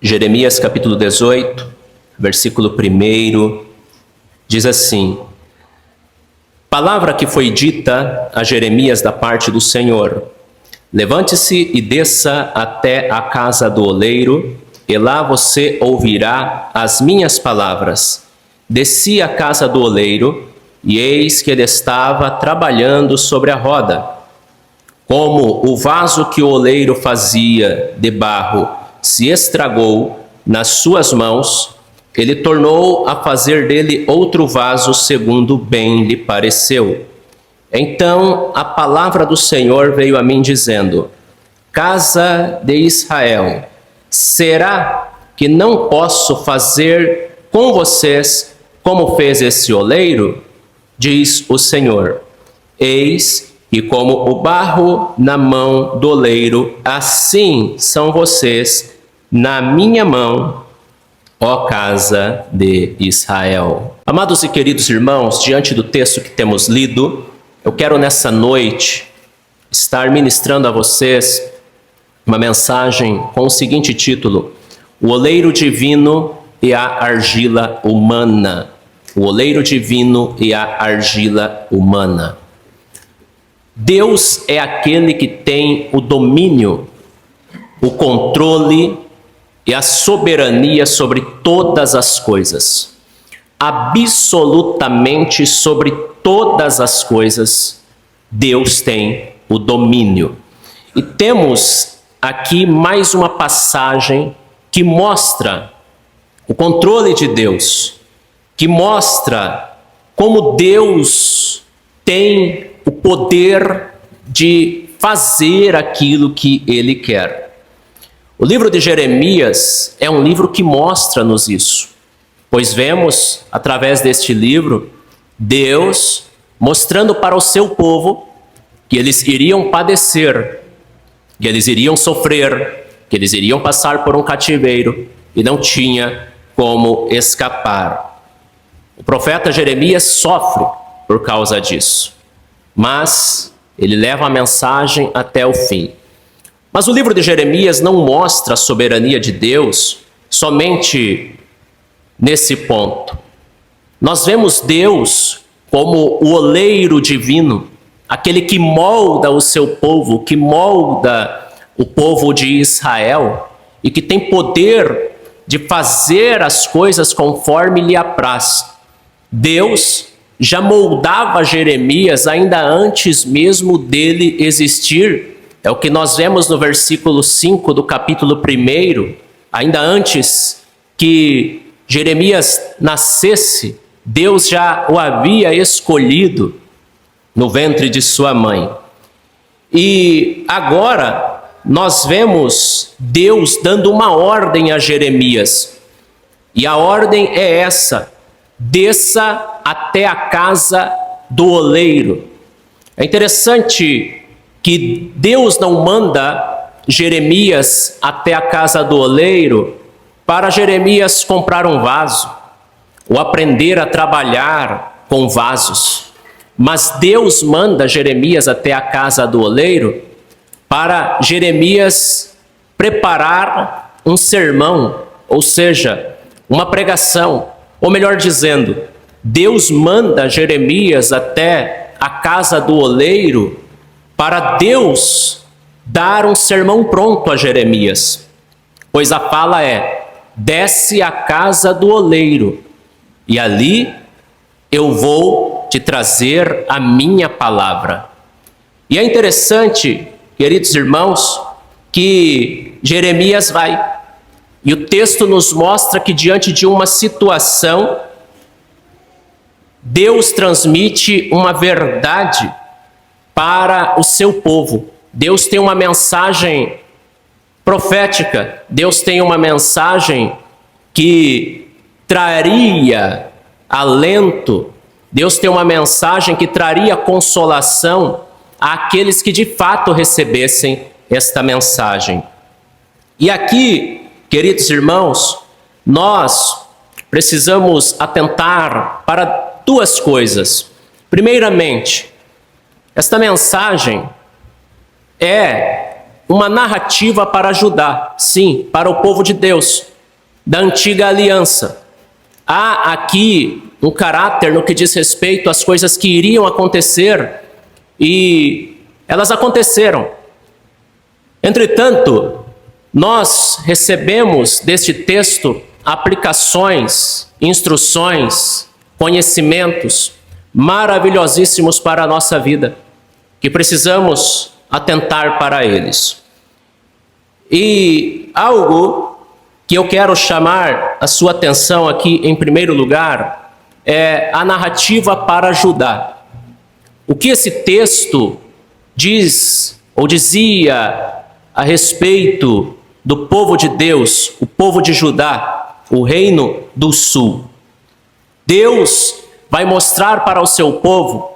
Jeremias capítulo 18, versículo 1, diz assim: Palavra que foi dita a Jeremias da parte do Senhor: Levante-se e desça até a casa do oleiro, e lá você ouvirá as minhas palavras. Desci à casa do oleiro, e eis que ele estava trabalhando sobre a roda. Como o vaso que o oleiro fazia de barro se estragou nas suas mãos, ele tornou a fazer dele outro vaso segundo bem lhe pareceu. Então a palavra do Senhor veio a mim dizendo: Casa de Israel, será que não posso fazer com vocês como fez esse oleiro? Diz o Senhor. Eis que como o barro na mão do oleiro, assim são vocês na minha mão, ó casa de Israel. Amados e queridos irmãos, diante do texto que temos lido, eu quero nessa noite estar ministrando a vocês uma mensagem com o seguinte título: O oleiro divino e a argila humana. O oleiro divino e a argila humana. Deus é aquele que tem o domínio, o controle e a soberania sobre todas as coisas. Absolutamente sobre todas as coisas, Deus tem o domínio. E temos aqui mais uma passagem que mostra o controle de Deus, que mostra como Deus tem o poder de fazer aquilo que Ele quer. O livro de Jeremias é um livro que mostra-nos isso, pois vemos, através deste livro, Deus mostrando para o seu povo que eles iriam padecer, que eles iriam sofrer, que eles iriam passar por um cativeiro e não tinha como escapar. O profeta Jeremias sofre por causa disso, mas ele leva a mensagem até o fim. Mas o livro de Jeremias não mostra a soberania de Deus somente nesse ponto. Nós vemos Deus como o oleiro divino, aquele que molda o seu povo, que molda o povo de Israel e que tem poder de fazer as coisas conforme lhe apraz. Deus já moldava Jeremias ainda antes mesmo dele existir. É o que nós vemos no versículo 5 do capítulo 1. Ainda antes que Jeremias nascesse, Deus já o havia escolhido no ventre de sua mãe. E agora nós vemos Deus dando uma ordem a Jeremias. E a ordem é essa: desça até a casa do oleiro. É interessante que Deus não manda Jeremias até a casa do oleiro para Jeremias comprar um vaso ou aprender a trabalhar com vasos. Mas Deus manda Jeremias até a casa do oleiro para Jeremias preparar um sermão, ou seja, uma pregação. Ou melhor dizendo, Deus manda Jeremias até a casa do oleiro para Deus dar um sermão pronto a Jeremias. Pois a fala é: desce à casa do oleiro, e ali eu vou te trazer a minha palavra. E é interessante, queridos irmãos, que Jeremias vai. E o texto nos mostra que diante de uma situação, Deus transmite uma verdade para o seu povo. Deus tem uma mensagem profética, Deus tem uma mensagem que traria alento, Deus tem uma mensagem que traria consolação àqueles que de fato recebessem esta mensagem. E aqui, queridos irmãos, nós precisamos atentar para duas coisas. Primeiramente, esta mensagem é uma narrativa para Judá, sim, para o povo de Deus, da antiga aliança. Há aqui um caráter no que diz respeito às coisas que iriam acontecer, e elas aconteceram. Entretanto, nós recebemos deste texto aplicações, instruções, conhecimentos maravilhosíssimos para a nossa vida, que precisamos atentar para eles. E algo que eu quero chamar a sua atenção aqui em primeiro lugar é a narrativa para Judá. O que esse texto diz ou dizia a respeito do povo de Deus, o povo de Judá, o reino do sul. Deus vai mostrar para o seu povo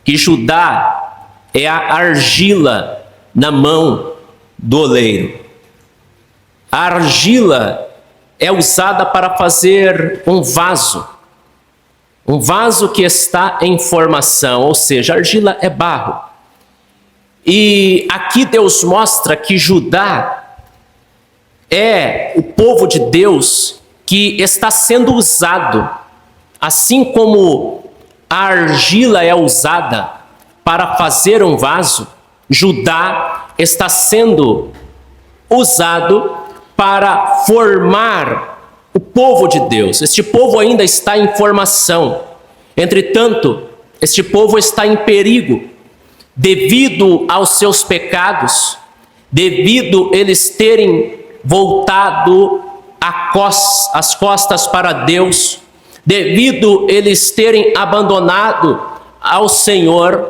que Judá é a argila na mão do oleiro. A argila é usada para fazer um vaso que está em formação, ou seja, a argila é barro. E aqui Deus mostra que Judá é o povo de Deus que está sendo usado, assim como a argila é usada para fazer um vaso, Judá está sendo usado para formar o povo de Deus. Este povo ainda está em formação. Entretanto, este povo está em perigo devido aos seus pecados, devido eles terem voltado as costas para Deus, devido eles terem abandonado ao Senhor,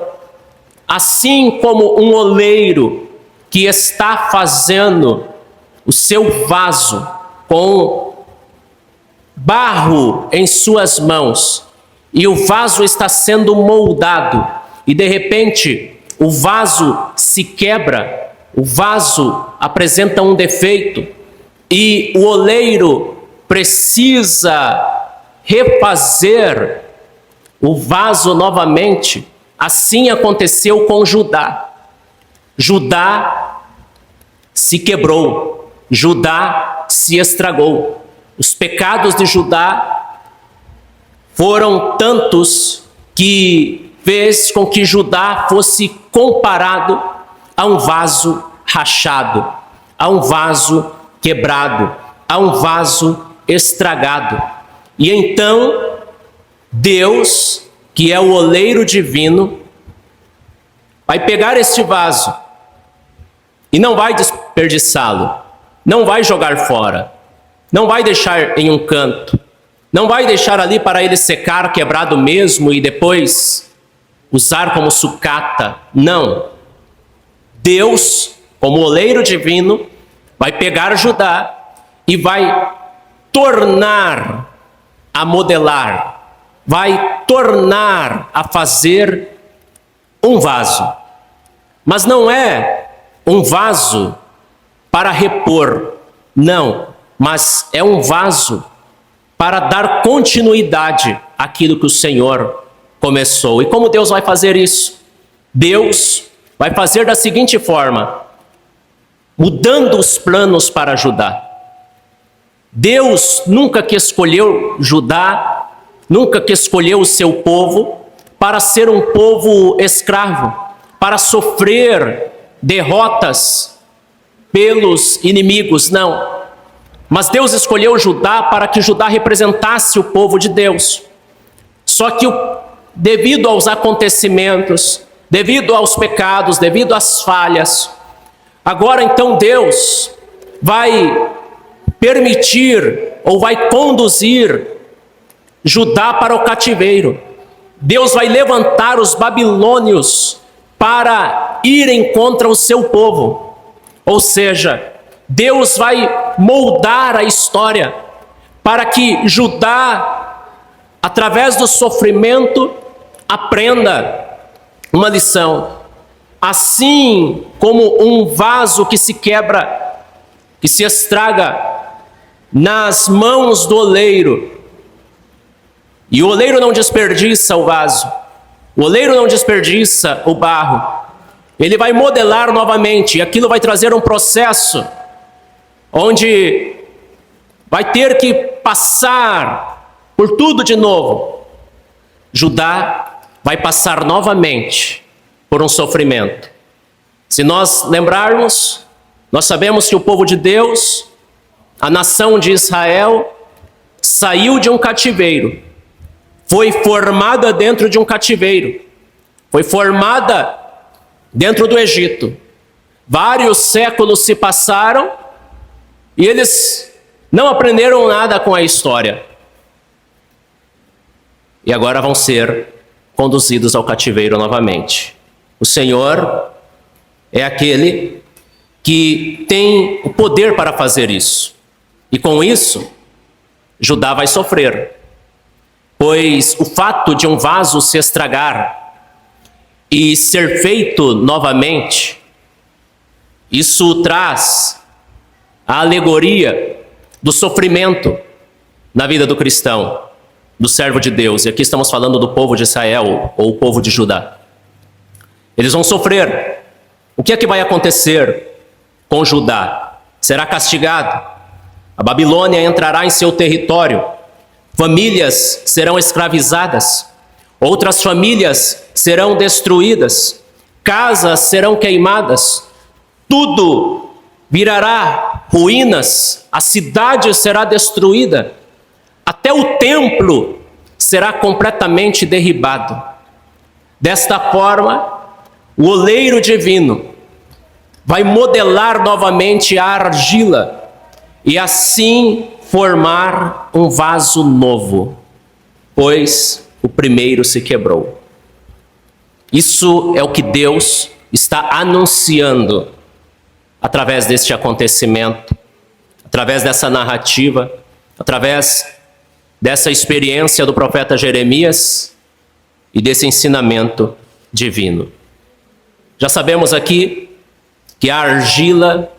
assim como um oleiro que está fazendo o seu vaso com barro em suas mãos, e o vaso está sendo moldado, e de repente o vaso se quebra, o vaso apresenta um defeito, e o oleiro precisa refazer o vaso novamente. Assim aconteceu com Judá. Judá se quebrou, Judá se estragou. Os pecados de Judá foram tantos que fez com que Judá fosse comparado a um vaso rachado, a um vaso quebrado, a um vaso estragado. E então Deus, que é o oleiro divino, vai pegar este vaso e não vai desperdiçá-lo, não vai jogar fora, não vai deixar em um canto, não vai deixar ali para ele secar quebrado mesmo e depois usar como sucata. Não. Deus, como oleiro divino, vai pegar Judá e vai tornar a modelar, vai tornar a fazer um vaso. Mas não é um vaso para repor, não, mas é um vaso para dar continuidade àquilo que o Senhor começou. E como Deus vai fazer isso? Deus vai fazer da seguinte forma, mudando os planos para Judá. Deus nunca que escolheu Judá, nunca que escolheu o seu povo para ser um povo escravo, para sofrer derrotas pelos inimigos, não. Mas Deus escolheu Judá para que Judá representasse o povo de Deus. Só que devido aos acontecimentos, devido aos pecados, devido às falhas, agora então Deus vai permitir ou vai conduzir Judá para o cativeiro. Deus vai levantar os babilônios para irem contra o seu povo. Ou seja, Deus vai moldar a história para que Judá, através do sofrimento, aprenda uma lição. Assim como um vaso que se quebra, que se estraga nas mãos do oleiro, e o oleiro não desperdiça o vaso, o oleiro não desperdiça o barro, Ele vai modelar novamente, e aquilo vai trazer um processo onde vai ter que passar por tudo de novo. Judá vai passar novamente por um sofrimento. Se nós lembrarmos, nós sabemos que o povo de Deus, a nação de Israel, saiu de um cativeiro, foi formada dentro de um cativeiro, foi formada dentro do Egito. Vários séculos se passaram e eles não aprenderam nada com a história. E agora vão ser conduzidos ao cativeiro novamente. O Senhor é aquele que tem o poder para fazer isso. E com isso, Judá vai sofrer. Pois o fato de um vaso se estragar e ser feito novamente, isso traz a alegoria do sofrimento na vida do cristão, do servo de Deus. E aqui estamos falando do povo de Israel, ou o povo de Judá. Eles vão sofrer. O que é que vai acontecer com Judá? Será castigado. A Babilônia entrará em seu território. Famílias serão escravizadas. Outras famílias serão destruídas. Casas serão queimadas. Tudo virará ruínas. A cidade será destruída. Até o templo será completamente derribado. Desta forma, o oleiro divino vai modelar novamente a argila e assim formar um vaso novo, pois o primeiro se quebrou. Isso é o que Deus está anunciando através deste acontecimento, através dessa narrativa, através dessa experiência do profeta Jeremias e desse ensinamento divino. Já sabemos aqui que a argila,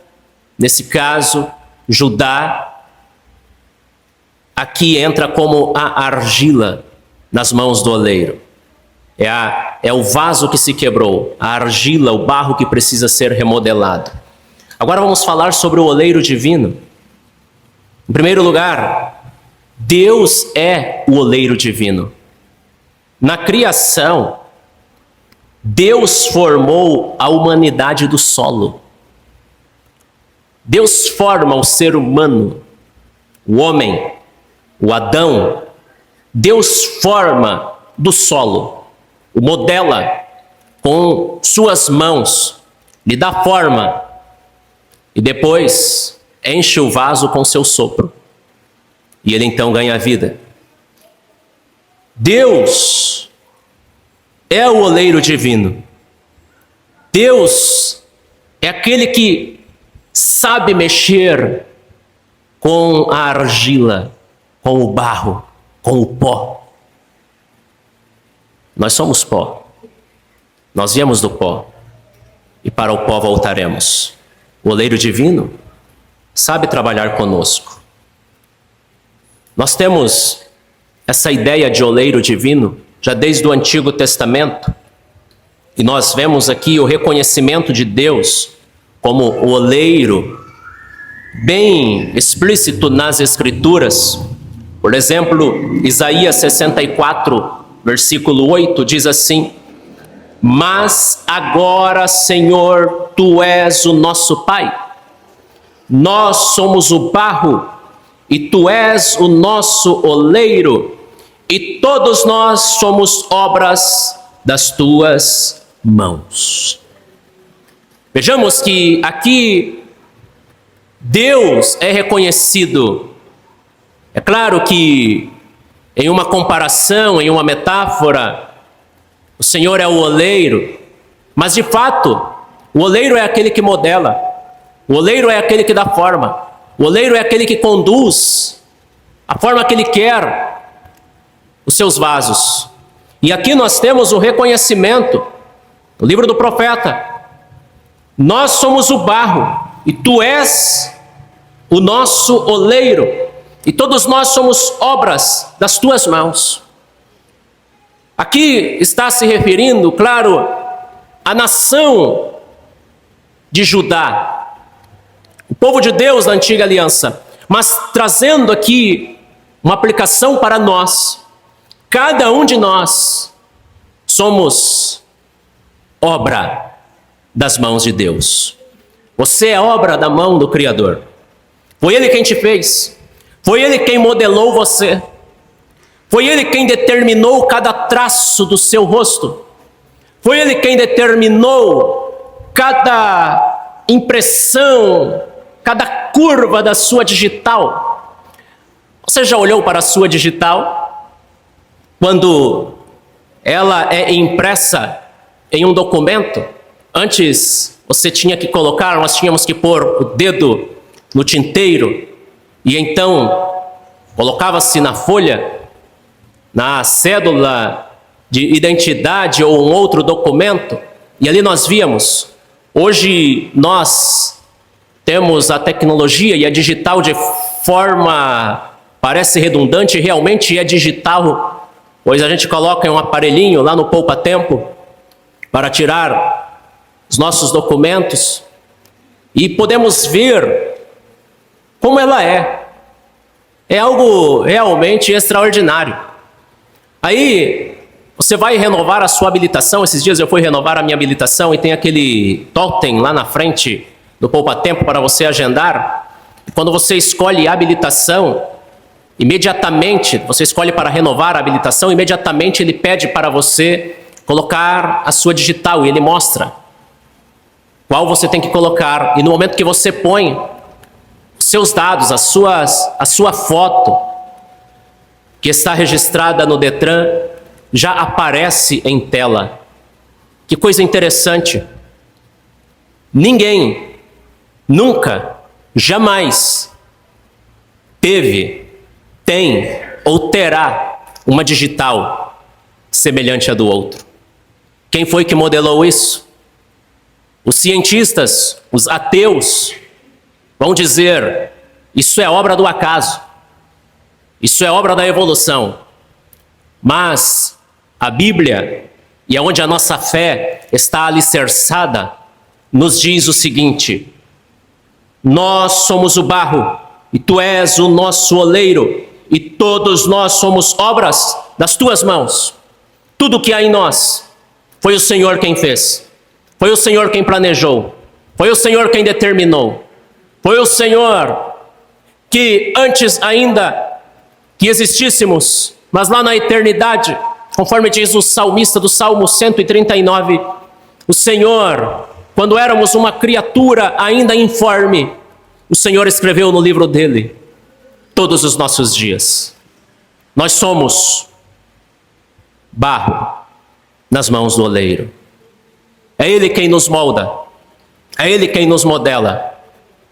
nesse caso, Judá, aqui entra como a argila nas mãos do oleiro. É o vaso que se quebrou, a argila, o barro que precisa ser remodelado. Agora vamos falar sobre o oleiro divino. Em primeiro lugar, Deus é o oleiro divino. Na criação, Deus formou a humanidade do solo. Deus forma o ser humano, o homem, o Adão. Deus forma do solo, o modela com suas mãos, lhe dá forma e depois enche o vaso com seu sopro. E ele então ganha vida. Deus é o oleiro divino. Deus é aquele que sabe mexer com a argila, com o barro, com o pó. Nós somos pó. Nós viemos do pó e para o pó voltaremos. O oleiro divino sabe trabalhar conosco. Nós temos essa ideia de oleiro divino já desde o Antigo Testamento. E nós vemos aqui o reconhecimento de Deus como o oleiro, bem explícito nas Escrituras. Por exemplo, Isaías 64, versículo 8, diz assim: Mas agora, Senhor, Tu és o nosso Pai. Nós somos o barro e Tu és o nosso oleiro, e todos nós somos obras das Tuas mãos. Vejamos que aqui Deus é reconhecido. É claro que em uma comparação, em uma metáfora, o Senhor é o oleiro, mas de fato, o oleiro é aquele que modela, o oleiro é aquele que dá forma, o oleiro é aquele que conduz a forma que Ele quer os seus vasos. E aqui nós temos o reconhecimento, no livro do profeta: nós somos o barro e Tu és o nosso oleiro, e todos nós somos obras das Tuas mãos. Aqui está se referindo, claro, a nação de Judá, o povo de Deus da antiga aliança, mas trazendo aqui uma aplicação para nós. Cada um de nós somos obra das mãos de Deus. Você é obra da mão do Criador. Foi Ele quem te fez. Foi Ele quem modelou você. Foi Ele quem determinou cada traço do seu rosto. Foi Ele quem determinou cada impressão, cada curva da sua digital. Você já olhou para a sua digital? Quando ela é impressa em um documento, antes você tinha que colocar, nós tínhamos que pôr o dedo no tinteiro e então colocava-se na folha, na cédula de identidade ou um outro documento, e ali nós víamos. Hoje nós temos a tecnologia e a digital de forma, parece redundante, realmente é digital, pois a gente coloca em um aparelhinho lá no poupa-tempo para tirar os nossos documentos e podemos ver como ela é. É algo realmente extraordinário. Aí você vai renovar a sua habilitação. Esses dias eu fui renovar a minha habilitação e tem aquele totem lá na frente do poupa-tempo para você agendar. Quando você escolhe a habilitação, imediatamente, você escolhe para renovar a habilitação, imediatamente ele pede para você colocar a sua digital e ele mostra qual você tem que colocar. E no momento que você põe os seus dados, a sua foto, que está registrada no Detran, já aparece em tela. Que coisa interessante. Ninguém, nunca, jamais teve, tem ou terá uma digital semelhante à do outro. Quem foi que modelou isso? Os cientistas, os ateus, vão dizer: isso é obra do acaso, isso é obra da evolução. Mas a Bíblia, e é onde a nossa fé está alicerçada, nos diz o seguinte: nós somos o barro, e tu és o nosso oleiro, e todos nós somos obras das tuas mãos. Tudo que há em nós foi o Senhor quem fez, foi o Senhor quem planejou, foi o Senhor quem determinou, foi o Senhor que antes ainda que existíssemos, mas lá na eternidade, conforme diz o salmista do Salmo 139, o Senhor, quando éramos uma criatura ainda informe, o Senhor escreveu no livro dele todos os nossos dias. Nós somos barro nas mãos do oleiro. É Ele quem nos molda, é Ele quem nos modela,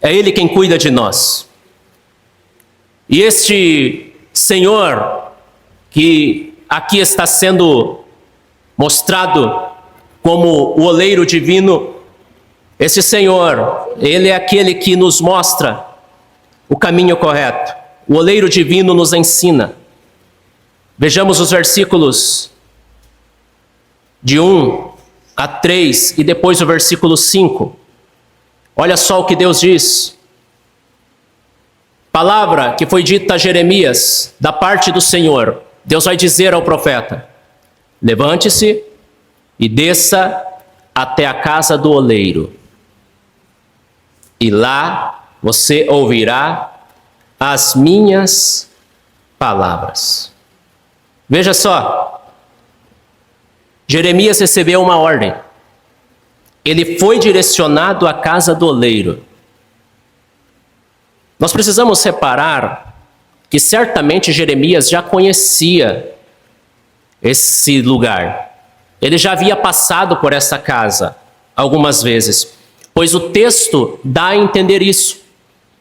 é Ele quem cuida de nós. E este Senhor, que aqui está sendo mostrado como o oleiro divino, esse Senhor, Ele é aquele que nos mostra o caminho correto. O oleiro divino nos ensina. Vejamos os versículos de 1 a 3 e depois o versículo 5. Olha só o que Deus diz. Palavra que foi dita a Jeremias da parte do Senhor. Deus vai dizer ao profeta: levante-se e desça até a casa do oleiro, e lá você ouvirá as minhas palavras. Veja só, Jeremias recebeu uma ordem. Ele foi direcionado à casa do oleiro. Nós precisamos reparar que certamente Jeremias já conhecia esse lugar. Ele já havia passado por essa casa algumas vezes, pois o texto dá a entender isso.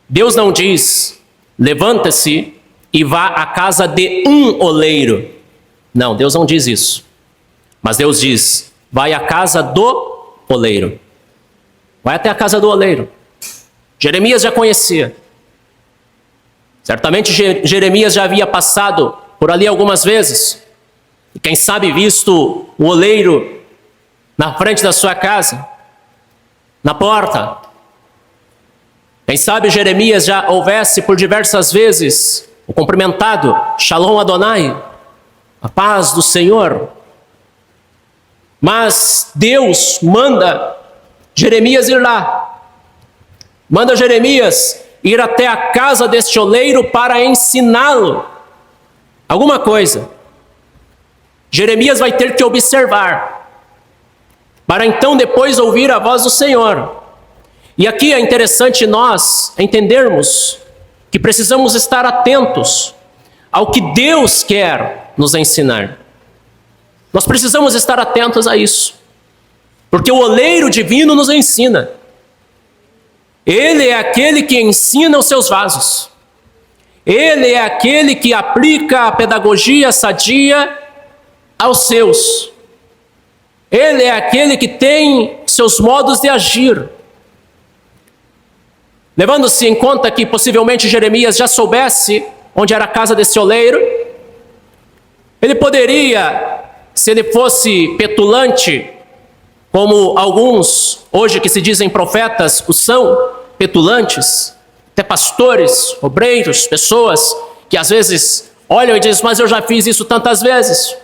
Deus não diz: levanta-se e vá à casa de um oleiro. Não, Deus não diz isso. Mas Deus diz: vai à casa do oleiro. Vai até a casa do oleiro. Jeremias já conhecia. Certamente Jeremias já havia passado por ali algumas vezes. E quem sabe visto o oleiro na frente da sua casa, na porta. Quem sabe Jeremias já houvesse por diversas vezes o cumprimentado, Shalom Adonai, a paz do Senhor. Mas Deus manda Jeremias ir lá. Manda Jeremias ir até a casa deste oleiro para ensiná-lo alguma coisa. Jeremias vai ter que observar, para então depois ouvir a voz do Senhor. E aqui é interessante nós entendermos que precisamos estar atentos ao que Deus quer nos ensinar. Nós precisamos estar atentos a isso, porque o oleiro divino nos ensina. Ele é aquele que ensina os seus vasos. Ele é aquele que aplica a pedagogia sadia aos seus. Ele é aquele que tem seus modos de agir. Levando-se em conta que possivelmente Jeremias já soubesse onde era a casa desse oleiro, ele poderia, se ele fosse petulante, como alguns hoje que se dizem profetas o são, petulantes, até pastores, obreiros, pessoas que às vezes olham e dizem: mas eu já fiz isso tantas vezes,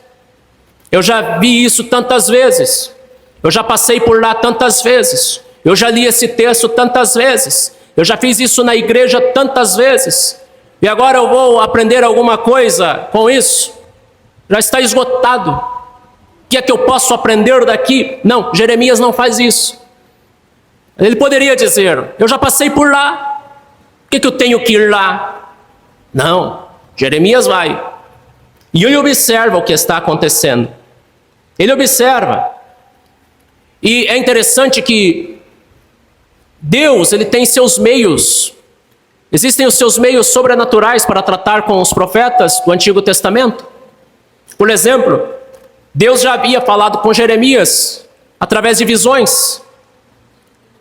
eu já vi isso tantas vezes, eu já passei por lá tantas vezes, eu já li esse texto tantas vezes, eu já fiz isso na igreja tantas vezes, e agora eu vou aprender alguma coisa com isso? Já está esgotado. O que é que eu posso aprender daqui? Não, Jeremias não faz isso. Ele poderia dizer: eu já passei por lá, por que eu tenho que ir lá? Não, Jeremias vai. E ele observa o que está acontecendo. Ele observa. E é interessante que Deus, ele tem seus meios. Existem os seus meios sobrenaturais para tratar com os profetas do Antigo Testamento. Por exemplo, Deus já havia falado com Jeremias através de visões.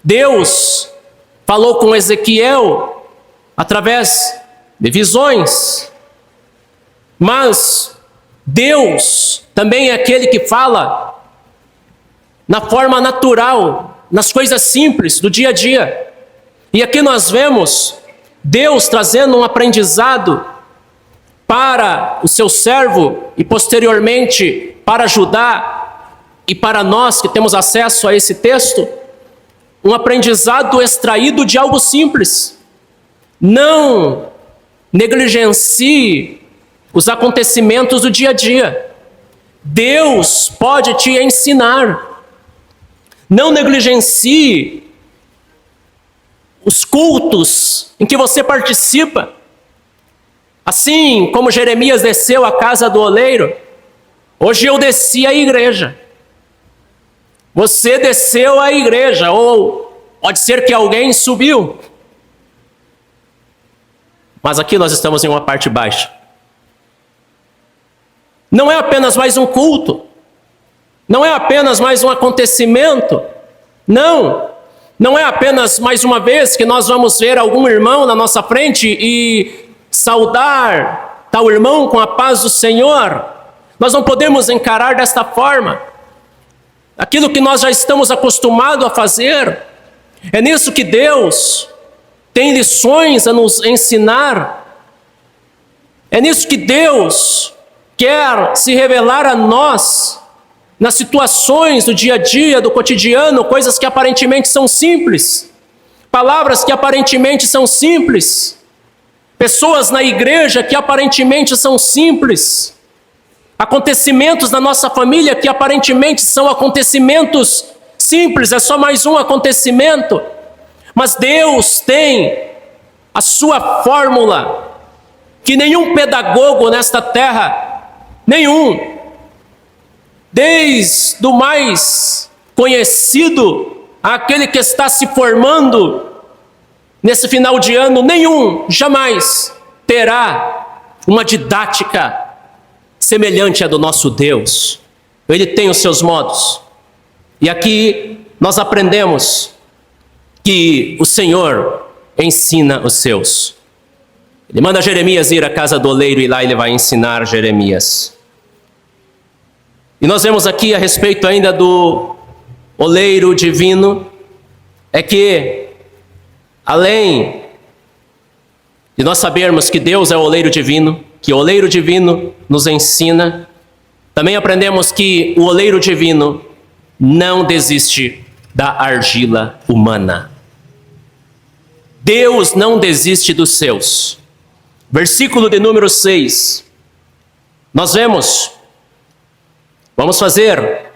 Deus falou com Ezequiel através de visões. Mas Deus também é aquele que fala na forma natural, nas coisas simples do dia a dia. E aqui nós vemos Deus trazendo um aprendizado para o seu servo e posteriormente para Judá e para nós que temos acesso a esse texto, um aprendizado extraído de algo simples. Não negligencie os acontecimentos do dia a dia. Deus pode te ensinar. Não negligencie os cultos em que você participa. Assim como Jeremias desceu à casa do oleiro, hoje eu desci à igreja. Você desceu à igreja, ou pode ser que alguém subiu. Mas aqui nós estamos em uma parte baixa. Não é apenas mais um culto. Não é apenas mais um acontecimento. Não é apenas mais uma vez que nós vamos ver algum irmão na nossa frente e saudar tal irmão com a paz do Senhor. Nós não podemos encarar desta forma. Aquilo que nós já estamos acostumados a fazer, é nisso que Deus tem lições a nos ensinar. É nisso que Deus quer se revelar a nós, nas situações do dia a dia, do cotidiano, coisas que aparentemente são simples, palavras que aparentemente são simples, pessoas na igreja que aparentemente são simples, acontecimentos na nossa família que aparentemente são acontecimentos simples, é só mais um acontecimento, mas Deus tem a sua fórmula que nenhum pedagogo nesta terra, nenhum, desde o mais conhecido àquele que está se formando nesse final de ano, nenhum jamais terá uma didática semelhante à do nosso Deus. Ele tem os seus modos. E aqui nós aprendemos que o Senhor ensina os seus. Ele manda Jeremias ir à casa do oleiro e lá ele vai ensinar Jeremias. E nós vemos aqui a respeito ainda do oleiro divino é que, além de nós sabermos que Deus é o oleiro divino, que o oleiro divino nos ensina, também aprendemos que o oleiro divino não desiste da argila humana. Deus não desiste dos seus. Versículo de número 6. Nós vemos, vamos fazer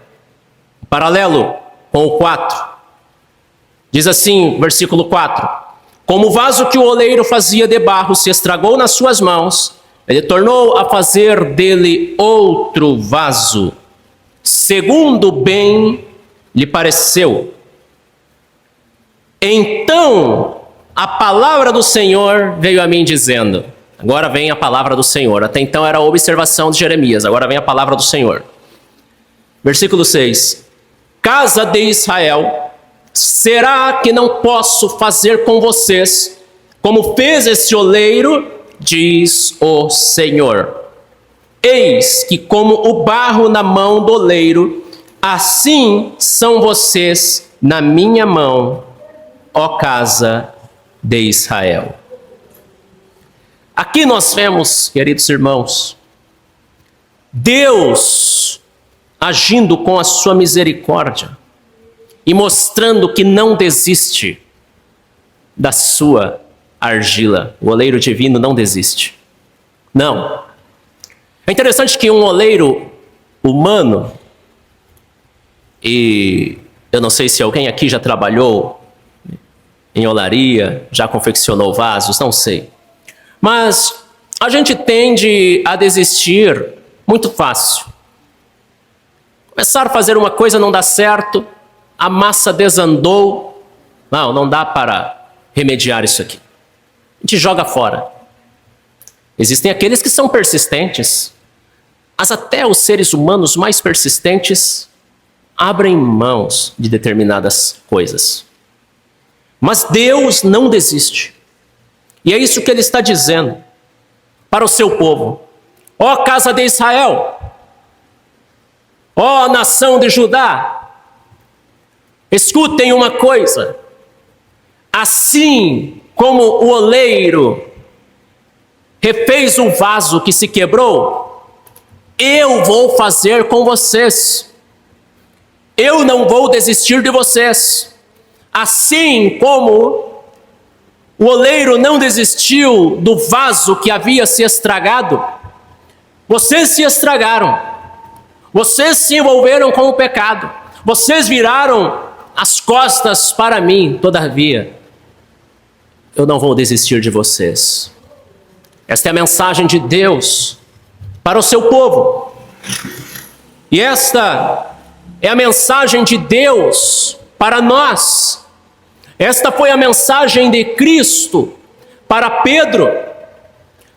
um paralelo com o 4. Diz assim, versículo 4. Como o vaso que o oleiro fazia de barro se estragou nas suas mãos, ele tornou a fazer dele outro vaso, segundo bem lhe pareceu. Então a palavra do Senhor veio a mim dizendo, agora vem a palavra do Senhor, até então era a observação de Jeremias, agora vem a palavra do Senhor. Versículo 6. Casa de Israel, será que não posso fazer com vocês como fez este oleiro, diz o Senhor. Eis que como o barro na mão do oleiro, assim são vocês na minha mão, ó casa de Israel. Aqui nós vemos, queridos irmãos, Deus agindo com a sua misericórdia e mostrando que não desiste da sua argila. O oleiro divino não desiste. Não. É interessante que um oleiro humano, e eu não sei se alguém aqui já trabalhou em olaria, já confeccionou vasos, não sei. Mas a gente tende a desistir muito fácil. Começar a fazer uma coisa não dá certo, a massa desandou, não dá para remediar isso aqui. A gente joga fora. Existem aqueles que são persistentes, mas até os seres humanos mais persistentes abrem mãos de determinadas coisas. Mas Deus não desiste. E é isso que ele está dizendo para o seu povo. Ó casa de Israel, ó nação de Judá, escutem uma coisa. Assim como o oleiro refez o vaso que se quebrou, eu vou fazer com vocês. Eu não vou desistir de vocês. Assim como o oleiro não desistiu do vaso que havia se estragado, vocês se estragaram. Vocês se envolveram com o pecado. Vocês viraram as costas para mim. Todavia, eu não vou desistir de vocês. Esta é a mensagem de Deus para o seu povo. E esta é a mensagem de Deus para nós. Esta foi a mensagem de Cristo para Pedro,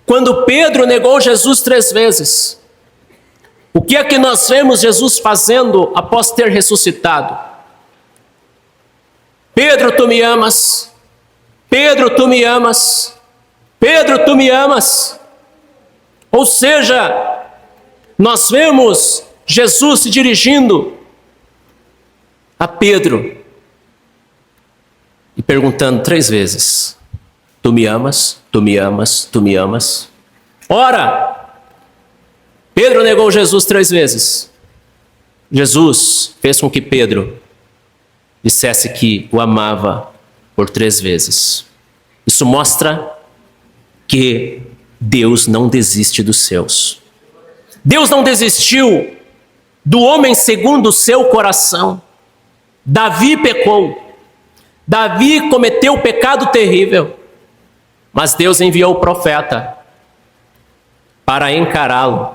quando Pedro negou Jesus 3 vezes. O que é que nós vemos Jesus fazendo após ter ressuscitado? Pedro, tu me amas. Pedro, tu me amas. Pedro, tu me amas. Ou seja, nós vemos Jesus se dirigindo a Pedro e perguntando 3 vezes: tu me amas? Tu me amas? Tu me amas? Ora, Pedro negou Jesus 3 vezes. Jesus fez com que Pedro dissesse que o amava por 3 vezes. Isso mostra que Deus não desiste dos seus. Deus não desistiu do homem segundo o seu coração. Davi pecou. Davi cometeu um pecado terrível. Mas Deus enviou o profeta para encará-lo,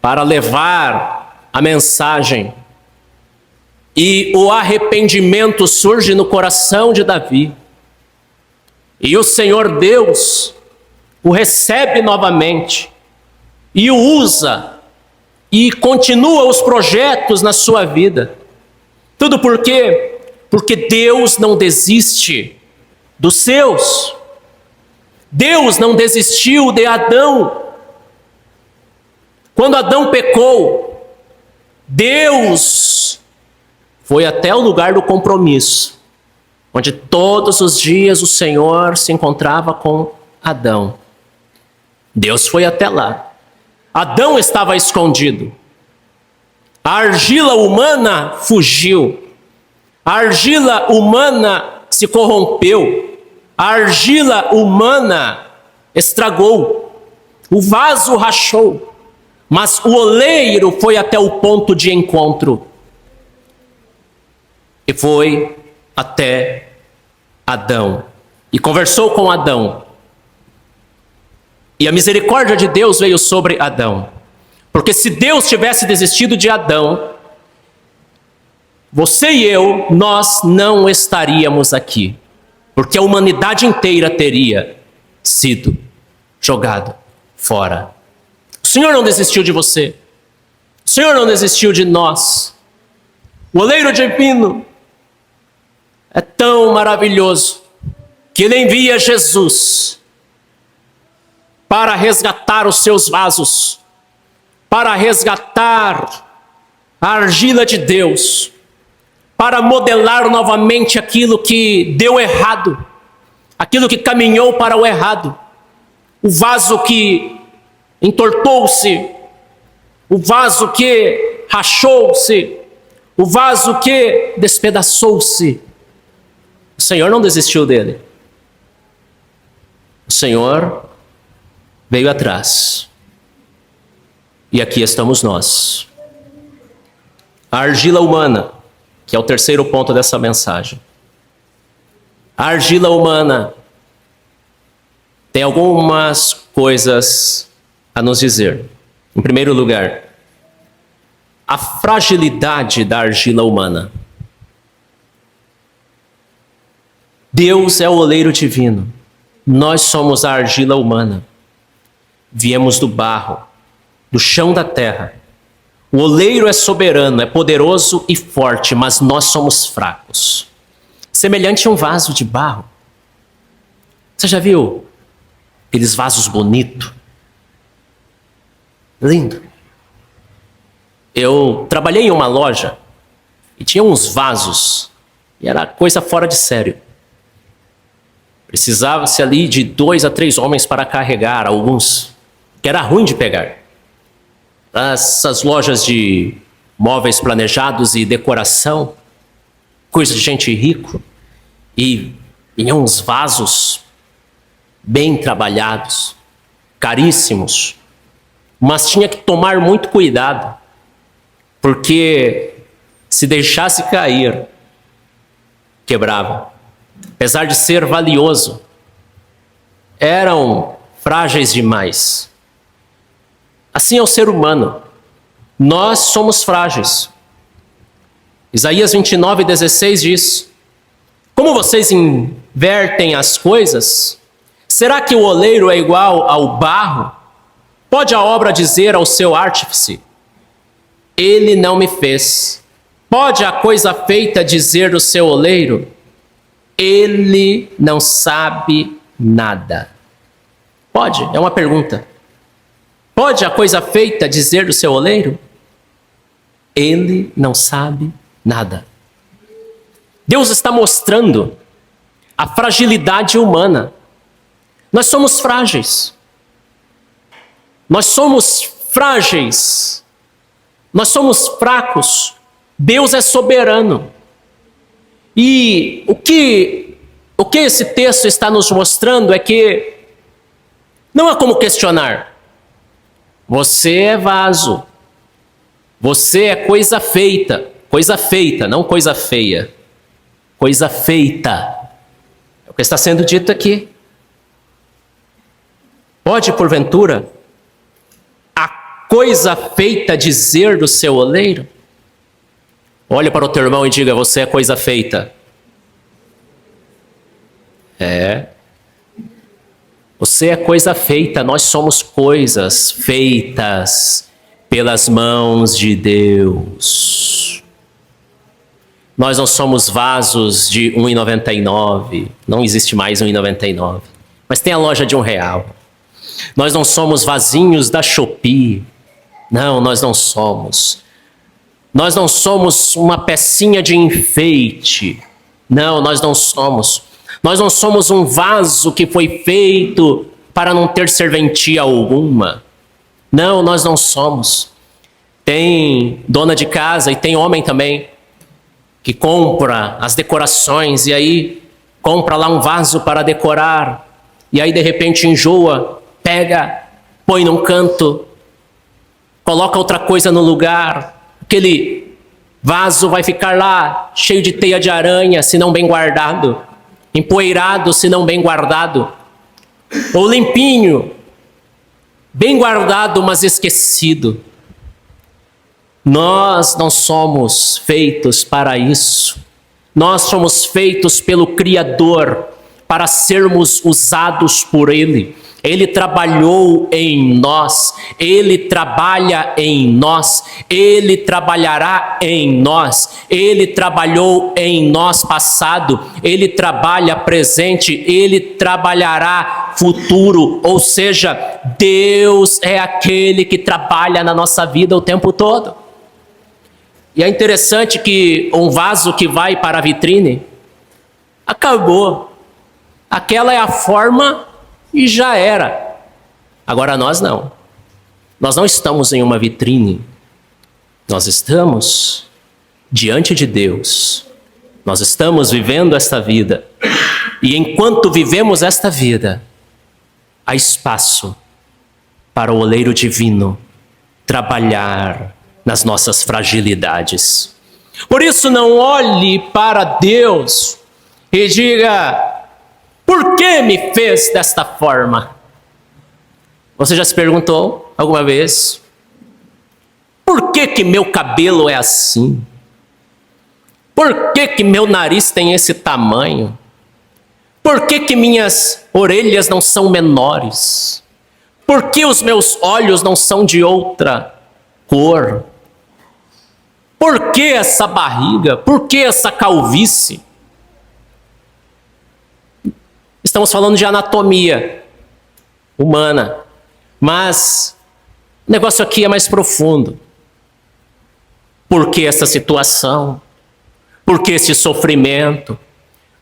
para levar a mensagem. E o arrependimento surge no coração de Davi. E o Senhor Deus o recebe novamente e o usa e continua os projetos na sua vida. Tudo por quê? Porque Deus não desiste dos seus. Deus não desistiu de Adão. Quando Adão pecou, Deus foi até o lugar do compromisso, onde todos os dias o Senhor se encontrava com Adão. Deus foi até lá. Adão estava escondido. A argila humana fugiu. A argila humana se corrompeu. A argila humana estragou. O vaso rachou. Mas o oleiro foi até o ponto de encontro. E foi até Adão. E conversou com Adão. E a misericórdia de Deus veio sobre Adão. Porque se Deus tivesse desistido de Adão, você e eu, nós não estaríamos aqui. Porque a humanidade inteira teria sido jogada fora. O Senhor não desistiu de você. O Senhor não desistiu de nós. O oleiro divino é tão maravilhoso que Ele envia Jesus para resgatar os seus vasos, para resgatar a argila de Deus, para modelar novamente aquilo que deu errado, aquilo que caminhou para o errado, o vaso que entortou-se, o vaso que rachou-se, o vaso que despedaçou-se. O Senhor não desistiu dele. O Senhor veio atrás. E aqui estamos nós. A argila humana, que é o terceiro ponto dessa mensagem. A argila humana tem algumas coisas a nos dizer. Em primeiro lugar, a fragilidade da argila humana. Deus é o oleiro divino. Nós somos a argila humana. Viemos do barro, do chão da terra. O oleiro é soberano, é poderoso e forte, mas nós somos fracos. Semelhante a um vaso de barro. Você já viu aqueles vasos bonitos? Lindo. Eu trabalhei em uma loja e tinha uns vasos e era coisa fora de sério. Precisava-se ali de 2 a 3 homens para carregar alguns, que era ruim de pegar. Essas lojas de móveis planejados e decoração, coisa de gente rico, e vinham uns vasos bem trabalhados, caríssimos, mas tinha que tomar muito cuidado, porque se deixasse cair, quebrava. Apesar de ser valioso, eram frágeis demais. Assim é o ser humano. Nós somos frágeis. Isaías 29:16 diz: como vocês invertem as coisas, será que o oleiro é igual ao barro? Pode a obra dizer ao seu artífice: ele não me fez. Pode a coisa feita dizer do seu oleiro: ele não sabe nada. Pode? É uma pergunta. Pode a coisa feita dizer do seu oleiro: ele não sabe nada. Deus está mostrando a fragilidade humana. Nós somos frágeis. Nós somos frágeis. Nós somos fracos. Deus é soberano. E o que esse texto está nos mostrando é que não há como questionar. Você é vaso. Você é coisa feita. Coisa feita, não coisa feia. Coisa feita. É o que está sendo dito aqui. Pode, porventura, a coisa feita dizer do seu oleiro? Olhe para o teu irmão e diga: você é coisa feita. É. Você é coisa feita, nós somos coisas feitas pelas mãos de Deus. Nós não somos vasos de R$1,99, não existe mais R$1,99, mas tem a loja de R$1. Nós não somos vasinhos da Shopee, não, nós não somos. Nós não somos uma pecinha de enfeite. Não, nós não somos. Nós não somos um vaso que foi feito para não ter serventia alguma. Não, nós não somos. Tem dona de casa e tem homem também que compra as decorações e aí compra lá um vaso para decorar e aí de repente enjoa, pega, põe num canto, coloca outra coisa no lugar. Aquele vaso vai ficar lá cheio de teia de aranha se não bem guardado, empoeirado se não bem guardado, ou limpinho, bem guardado mas esquecido. Nós não somos feitos para isso. Nós somos feitos pelo Criador para sermos usados por Ele. Ele trabalhou em nós, Ele trabalha em nós, Ele trabalhará em nós, Ele trabalhou em nós passado, Ele trabalha presente, Ele trabalhará futuro, ou seja, Deus é aquele que trabalha na nossa vida o tempo todo. E é interessante que um vaso que vai para a vitrine, acabou. Aquela é a forma e já era. Agora nós não. Nós não estamos em uma vitrine. Nós estamos diante de Deus. Nós estamos vivendo esta vida. E enquanto vivemos esta vida, há espaço para o oleiro divino trabalhar nas nossas fragilidades. Por isso não olhe para Deus e diga: por que me fez desta forma? Você já se perguntou alguma vez? Por que meu cabelo é assim? Por que meu nariz tem esse tamanho? Por que minhas orelhas não são menores? Por que os meus olhos não são de outra cor? Por que essa barriga? Por que essa calvície? Estamos falando de anatomia humana, mas o negócio aqui é mais profundo. Por que essa situação? Por que esse sofrimento?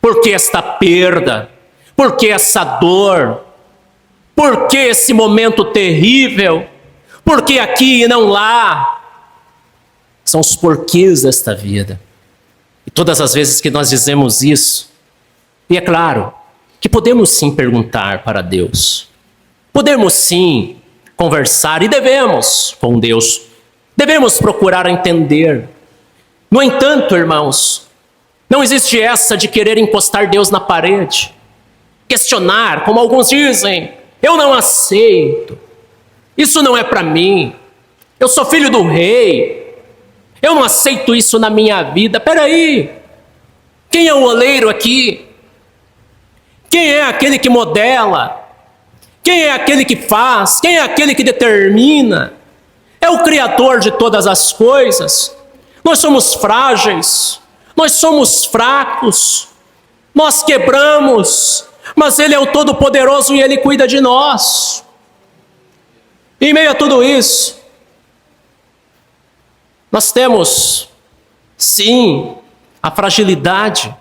Por que esta perda? Por que essa dor? Por que esse momento terrível? Por que aqui e não lá? São os porquês desta vida. E todas as vezes que nós dizemos isso, e é claro que podemos sim perguntar para Deus, podemos sim conversar e devemos com Deus, devemos procurar entender. No entanto, irmãos, não existe essa de querer encostar Deus na parede, questionar, como alguns dizem: eu não aceito, isso não é para mim, eu sou filho do rei, eu não aceito isso na minha vida. Peraí, quem é o oleiro aqui? Quem é aquele que modela? Quem é aquele que faz? Quem é aquele que determina? É o Criador de todas as coisas. Nós somos frágeis, nós somos fracos, nós quebramos, mas Ele é o Todo-Poderoso e Ele cuida de nós. Em meio a tudo isso, nós temos, sim, a fragilidade,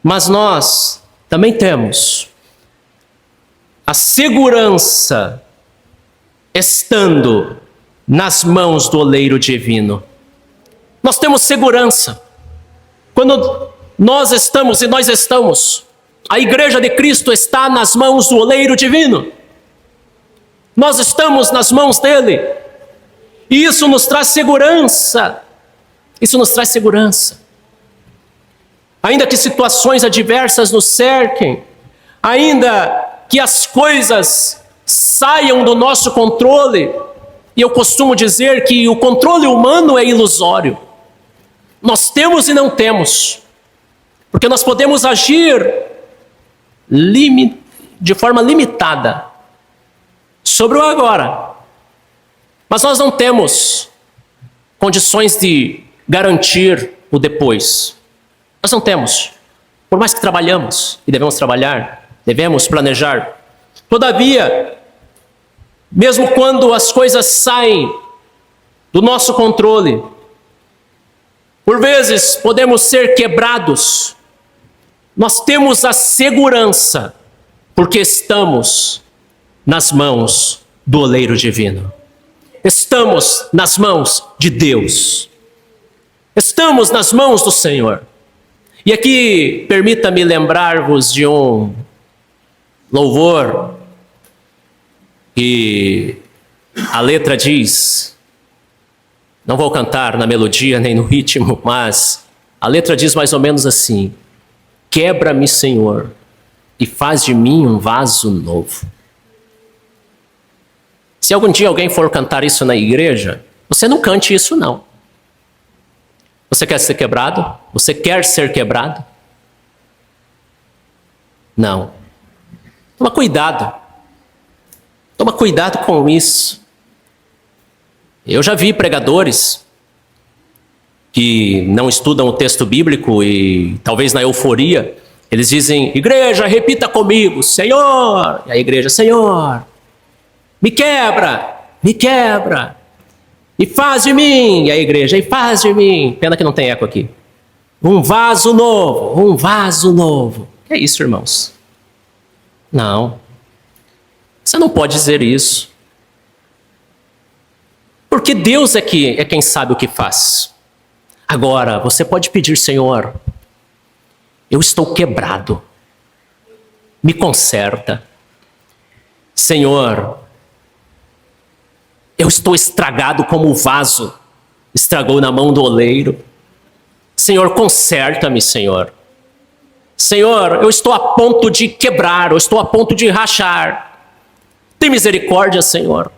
mas nós também temos a segurança estando nas mãos do oleiro divino. Nós temos segurança. Quando nós estamos, a igreja de Cristo está nas mãos do oleiro divino. Nós estamos nas mãos dele. E isso nos traz segurança. Isso nos traz segurança. Ainda que situações adversas nos cerquem, ainda que as coisas saiam do nosso controle, e eu costumo dizer que o controle humano é ilusório. Nós temos e não temos, porque nós podemos agir de forma limitada sobre o agora, mas nós não temos condições de garantir o depois. Nós não temos, por mais que trabalhamos e devemos trabalhar, devemos planejar. Todavia, mesmo quando as coisas saem do nosso controle, Por vezes podemos ser quebrados. Nós temos a segurança, porque estamos nas mãos do oleiro divino. Estamos nas mãos de Deus. Estamos nas mãos do Senhor. E aqui, permita-me lembrar-vos de um louvor que a letra diz, não vou cantar na melodia nem no ritmo, mas a letra diz mais ou menos assim: quebra-me, Senhor, e faz de mim um vaso novo. Se algum dia alguém for cantar isso na igreja, você não cante isso não. Você quer ser quebrado? Você quer ser quebrado? Não. Toma cuidado. Toma cuidado com isso. Eu já vi pregadores que não estudam o texto bíblico e talvez na euforia, eles dizem: igreja, repita comigo, Senhor. E a igreja: Senhor, me quebra, e faz de mim. E a igreja: e faz de mim. Pena que não tem eco aqui. Um vaso novo. Que é isso, irmãos? Não. Você não pode dizer isso. Porque Deus é quem sabe o que faz. Agora, você pode pedir: Senhor, eu estou quebrado. Me conserta. Senhor, eu estou estragado como o vaso estragou na mão do oleiro. Senhor, conserta-me, Senhor. Senhor, eu estou a ponto de quebrar, eu estou a ponto de rachar. Tem misericórdia, Senhor.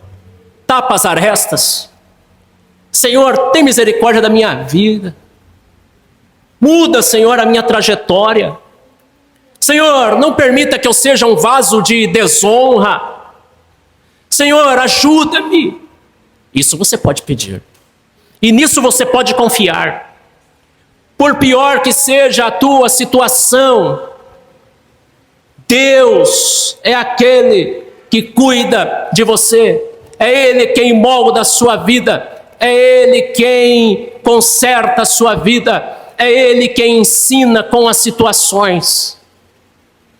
Tapa as arestas. Senhor, tem misericórdia da minha vida. Muda, Senhor, a minha trajetória. Senhor, não permita que eu seja um vaso de desonra. Senhor, ajuda-me. Isso você pode pedir. E nisso você pode confiar. Por pior que seja a tua situação, Deus é aquele que cuida de você. É Ele quem molda a sua vida. É Ele quem conserta a sua vida. É Ele quem ensina com as situações,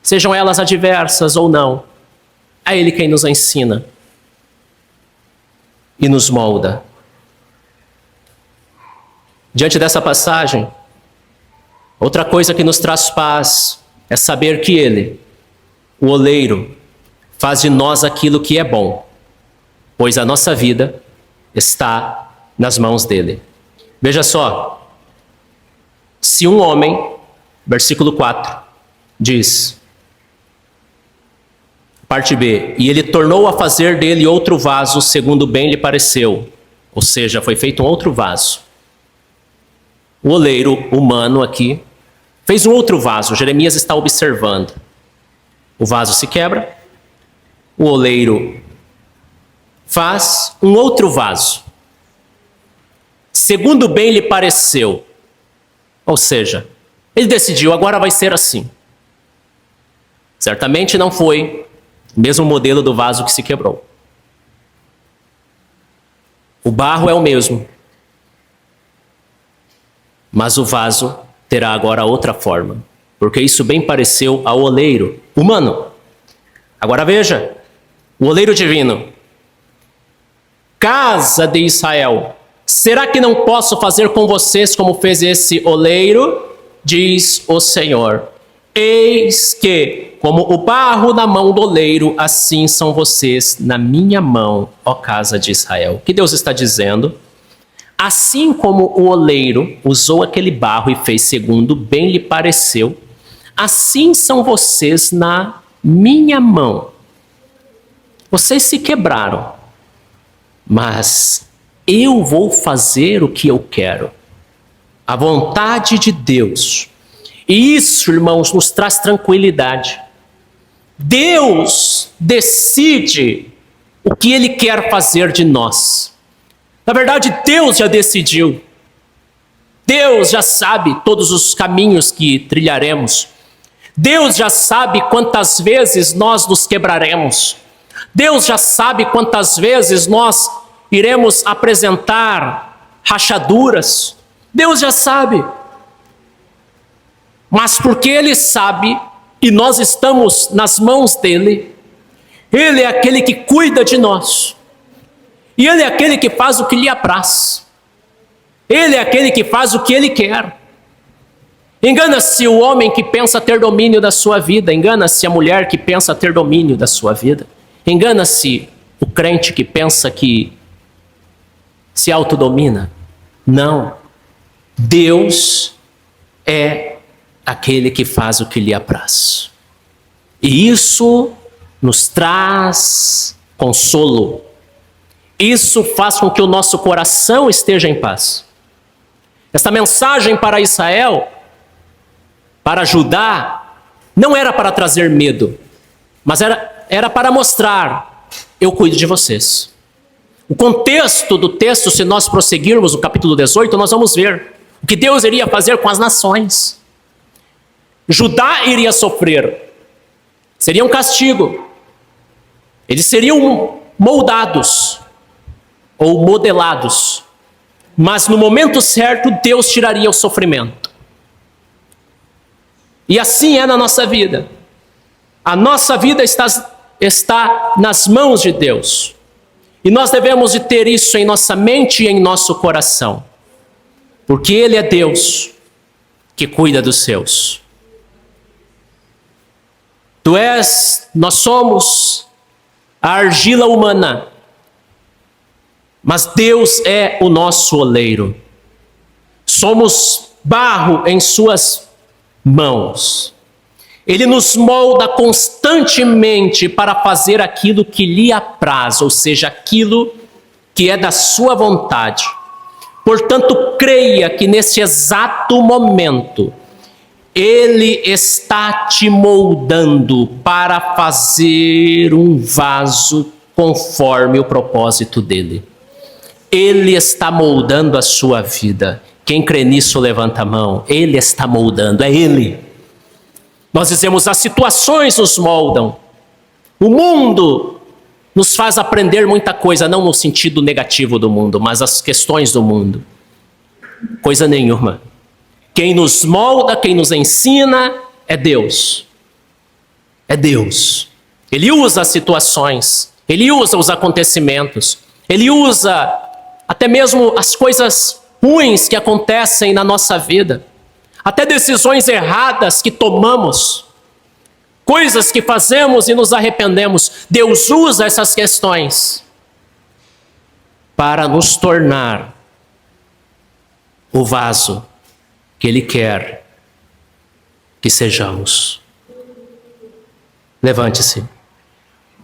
sejam elas adversas ou não. É Ele quem nos ensina e nos molda. Diante dessa passagem, outra coisa que nos traz paz é saber que Ele, o oleiro, faz de nós aquilo que é bom, pois a nossa vida está nas mãos dele. Veja só, se um homem, versículo 4, diz, parte B, e ele tornou a fazer dele outro vaso, segundo bem lhe pareceu, ou seja, foi feito um outro vaso. O oleiro humano aqui fez um outro vaso. Jeremias está observando. O vaso se quebra, o oleiro faz um outro vaso, segundo bem lhe pareceu. Ou seja, ele decidiu, agora vai ser assim. Certamente não foi o mesmo modelo do vaso que se quebrou. O barro é o mesmo, mas o vaso terá agora outra forma, porque isso bem pareceu ao oleiro humano. Agora veja, o oleiro divino. Casa de Israel, será que não posso fazer com vocês como fez esse oleiro? Diz o Senhor. Eis que, como o barro na mão do oleiro, assim são vocês na minha mão, ó casa de Israel. O que Deus está dizendo? Assim como o oleiro usou aquele barro e fez segundo bem lhe pareceu, assim são vocês na minha mão. Vocês se quebraram, mas eu vou fazer o que eu quero. A vontade de Deus. E isso, irmãos, nos traz tranquilidade. Deus decide o que Ele quer fazer de nós. Na verdade, Deus já decidiu. Deus já sabe todos os caminhos que trilharemos. Deus já sabe quantas vezes nós nos quebraremos. Deus já sabe quantas vezes nós iremos apresentar rachaduras. Deus já sabe. Mas porque Ele sabe e nós estamos nas mãos dEle, Ele é aquele que cuida de nós. E Ele é aquele que faz o que lhe apraz. Ele é aquele que faz o que Ele quer. Engana-se o homem que pensa ter domínio da sua vida. Engana-se a mulher que pensa ter domínio da sua vida. Engana-se o crente que pensa que se autodomina. Não. Deus é aquele que faz o que lhe apraz. E isso nos traz consolo. Isso faz com que o nosso coração esteja em paz. Esta mensagem para Israel, para Judá, não era para trazer medo, mas era para mostrar: eu cuido de vocês. O contexto do texto, se nós prosseguirmos no capítulo 18, nós vamos ver o que Deus iria fazer com as nações. Judá iria sofrer, seria um castigo, eles seriam moldados ou modelados, mas no momento certo Deus tiraria o sofrimento. E assim é na nossa vida. A nossa vida está nas mãos de Deus. E nós devemos de ter isso em nossa mente e em nosso coração. Porque Ele é Deus que cuida dos seus. Nós somos a argila humana, mas Deus é o nosso oleiro. Somos barro em suas mãos. Ele nos molda constantemente para fazer aquilo que lhe apraz, ou seja, aquilo que é da sua vontade. Portanto, creia que nesse exato momento, Ele está te moldando para fazer um vaso conforme o propósito dEle. Ele está moldando a sua vida. Quem crê nisso, levanta a mão. Ele está moldando, é Ele. Nós dizemos, as situações nos moldam. O mundo nos faz aprender muita coisa, não no sentido negativo do mundo, mas as questões do mundo. Coisa nenhuma. Quem nos molda, quem nos ensina é Deus. É Deus. Ele usa as situações, Ele usa os acontecimentos, Ele usa até mesmo as coisas ruins que acontecem na nossa vida, até decisões erradas que tomamos, coisas que fazemos e nos arrependemos. Deus usa essas questões para nos tornar o vaso que Ele quer que sejamos. Levante-se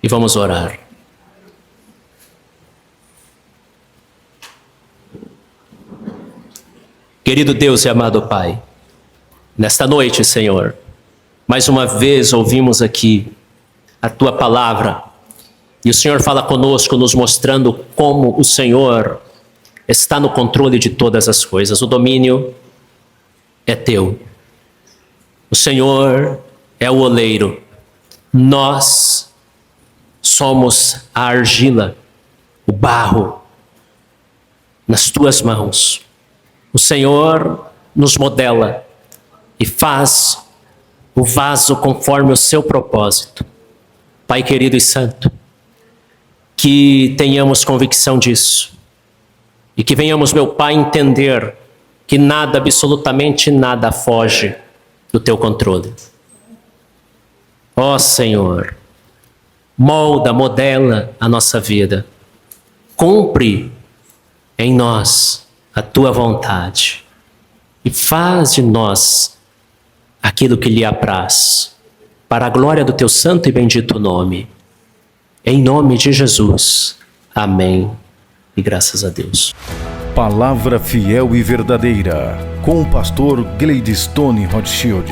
e vamos orar. Querido Deus e amado Pai, nesta noite, Senhor, mais uma vez ouvimos aqui a Tua palavra e o Senhor fala conosco, nos mostrando como o Senhor está no controle de todas as coisas. O domínio é Teu. O Senhor é o oleiro. Nós somos a argila, o barro, nas Tuas mãos. O Senhor nos modela e faz o vaso conforme o seu propósito. Pai querido e santo, que tenhamos convicção disso e que venhamos, meu Pai, entender que nada, absolutamente nada, foge do Teu controle. Ó Senhor, molda, modela a nossa vida. Cumpre em nós a Tua vontade e faz de nós aquilo que lhe apraz, para a glória do Teu santo e bendito nome. Em nome de Jesus. Amém. E graças a Deus. Palavra fiel e verdadeira, com o pastor Gleidstone Rothschild.